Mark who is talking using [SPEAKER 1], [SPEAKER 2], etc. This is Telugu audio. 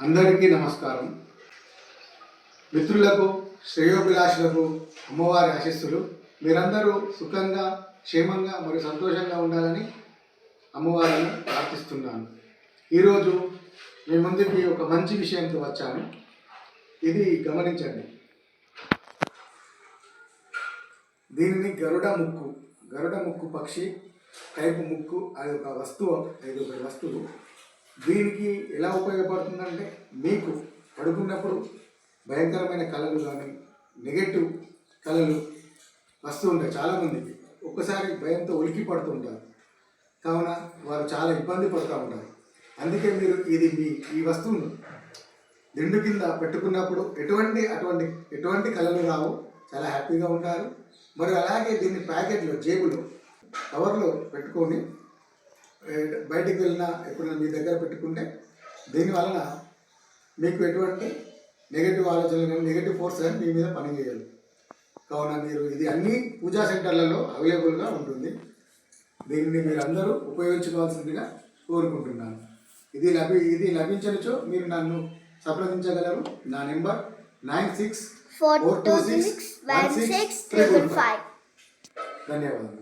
[SPEAKER 1] అందరికీ నమస్కారం. మిత్రులకు, శ్రేయోభిలాషులకు అమ్మవారి ఆశీస్సులు. మీరందరూ సుఖంగా, క్షేమంగా మరియు సంతోషంగా ఉండాలని అమ్మవారిని ప్రార్థిస్తున్నాను. ఈరోజు మీ ముందుకి ఒక మంచి విషయంతో వచ్చాను. ఇది గమనించండి. దీనిని గరుడ ముక్కు పక్షి టైపు ముక్కు. అది ఒక వస్తువు. దీనికి ఎలా ఉపయోగపడుతుందంటే, మీకు పడుకున్నప్పుడు భయంకరమైన కళలు కానీ నెగటివ్ కళలు వస్తూ ఉంటాయి. చాలామందికి ఒక్కసారి భయంతో ఉలికి పడుతుంటారు. కావున వారు చాలా ఇబ్బంది పడుతూ ఉంటారు. అందుకే మీరు ఈ వస్తువును దిండు కింద పెట్టుకున్నప్పుడు ఎటువంటి కళలు రావు, చాలా హ్యాపీగా ఉంటారు. మరియు అలాగే దీన్ని ప్యాకెట్లో, జేబులో, కవర్లో పెట్టుకొని బయటికి వెళ్ళినా ఎప్పుడైనా మీ దగ్గర పెట్టుకుంటే దీనివలన మీకు ఎటువంటి నెగటివ్ ఆలోచనలు కానీ నెగటివ్ ఫోర్స్ కానీ మీ మీద పనిచేయాలి. కావున మీరు ఇది అన్ని పూజా సెంటర్లలో అవైలబుల్గా ఉంటుంది. దీన్ని మీరు అందరూ ఉపయోగించుకోవాల్సిందిగా కోరుకుంటున్నాను. ఇది లభించనిచో మీరు నన్ను సంప్రదించగలరు. నా నెంబర్ 9642616555. ధన్యవాదాలు.